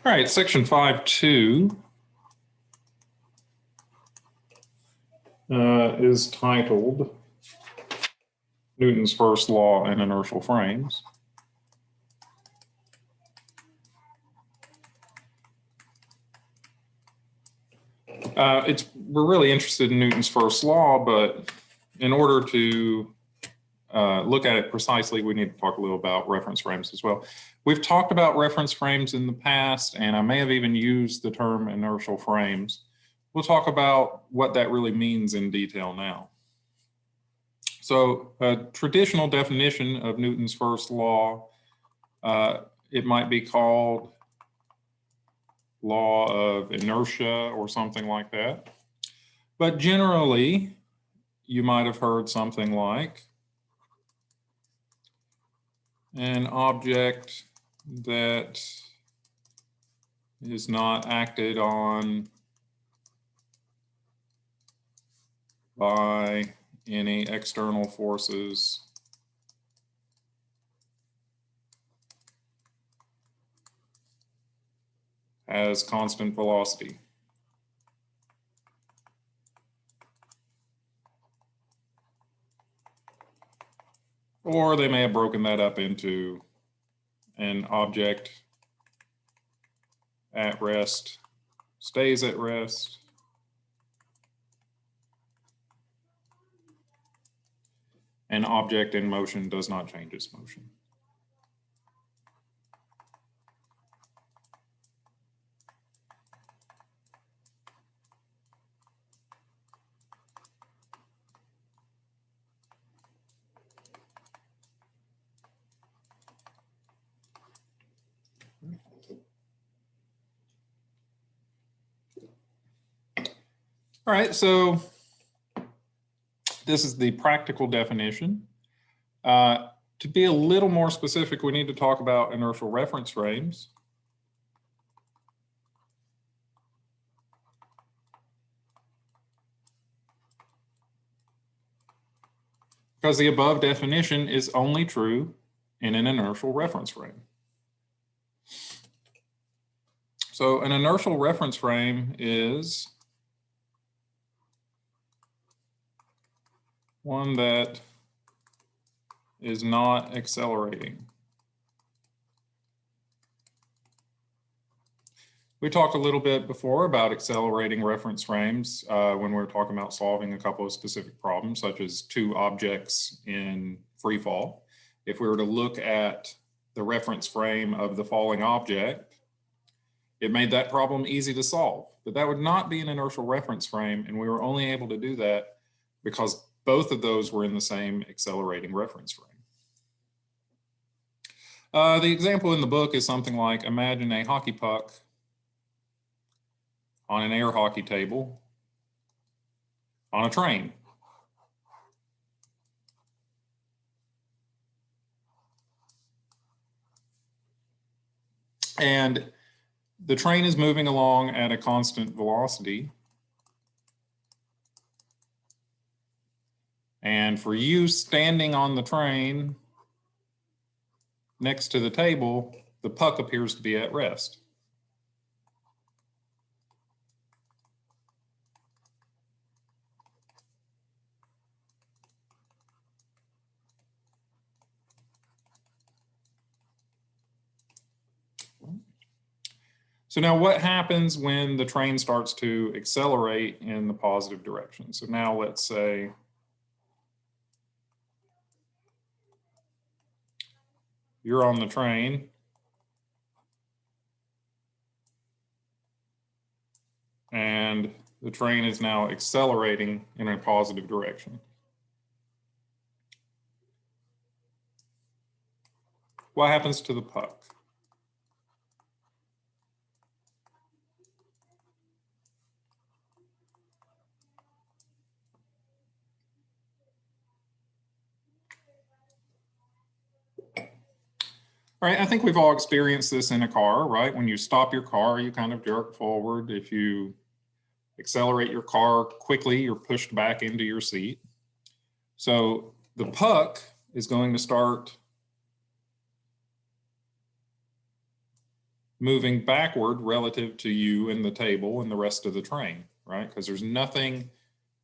All right, section 5.2 is titled Newton's First Law in Inertial Frames. We're really interested in Newton's first law, but in order to look at it precisely, we need to talk a little about reference frames as well. We've talked about reference frames in the past, and I may have even used the term inertial frames. We'll talk about what that really means in detail now. So a traditional definition of Newton's first law, it might be called law of inertia or something like that. But generally, you might have heard something like an object that is not acted on by any external forces has constant velocity. Or they may have broken that up into an object at rest stays at rest, an object in motion does not change its motion. All right, so this is the practical definition. To be a little more specific, we need to talk about inertial reference frames. Because the above definition is only true in an inertial reference frame. So an inertial reference frame is one that is not accelerating. We talked a little bit before about accelerating reference frames when we were talking about solving a couple of specific problems, such as two objects in free fall. If we were to look at the reference frame of the falling object, it made that problem easy to solve, but that would not be an inertial reference frame, and we were only able to do that because both of those were in the same accelerating reference frame. The example in the book is something like, imagine a hockey puck on an air hockey table on a train. And the train is moving along at a constant velocity. And for you standing on the train next to the table, the puck appears to be at rest. So now what happens when the train starts to accelerate in the positive direction? So now let's say you're on the train and the train is now accelerating in a positive direction. What happens to the puck? All right, I think we've all experienced this in a car, right? When you stop your car, you kind of jerk forward. If you accelerate your car quickly, you're pushed back into your seat. So the puck is going to start moving backward relative to you and the table and the rest of the train, right? Because there's nothing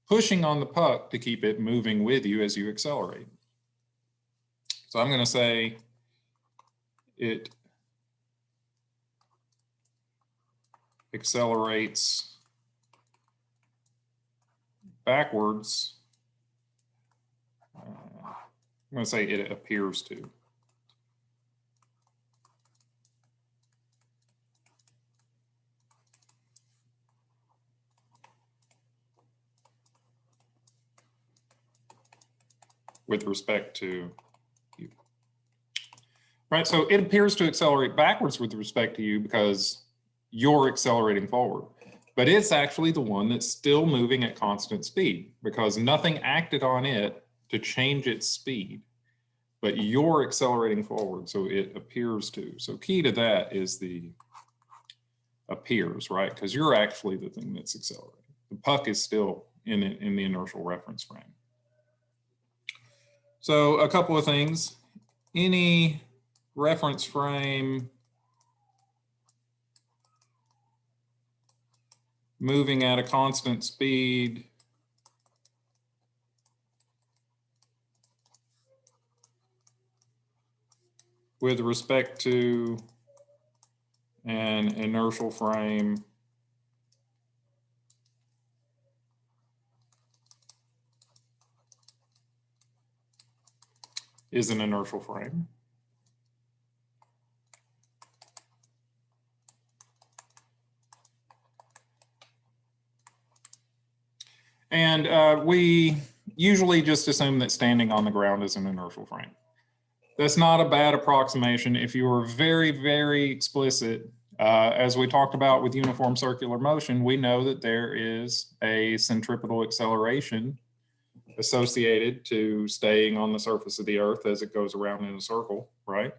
pushing on the puck to keep it moving with you as you accelerate. So I'm going to say it accelerates backwards. I'm going to say it appears to. With respect to you. Right, so it appears to accelerate backwards with respect to you because you're accelerating forward. But it's actually the one that's still moving at constant speed because nothing acted on it to change its speed. But you're accelerating forward, so it appears to. So key to that is the appears, right? Because you're actually the thing that's accelerating. The puck is still in the inertial reference frame. So a couple of things. Any reference frame moving at a constant speed with respect to an inertial frame is an inertial frame. And we usually just assume that standing on the ground is an inertial frame. That's not a bad approximation. If you were very, very explicit, as we talked about with uniform circular motion, we know that there is a centripetal acceleration associated to staying on the surface of the Earth as it goes around in a circle, right?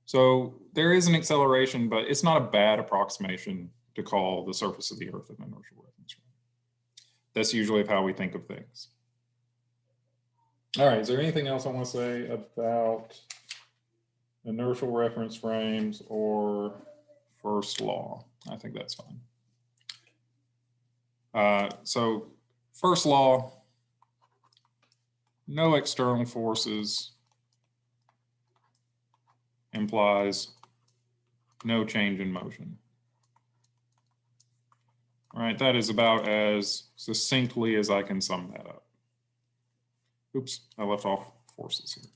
So there is an acceleration, but it's not a bad approximation to call the surface of the Earth an inertial reference frame. That's usually how we think of things. All right, is there anything else I want to say about inertial reference frames or first law? I think that's fine. So first law, no external forces implies no change in motion. All right, that is about as succinctly as I can sum that up. Oops, I left off forces here.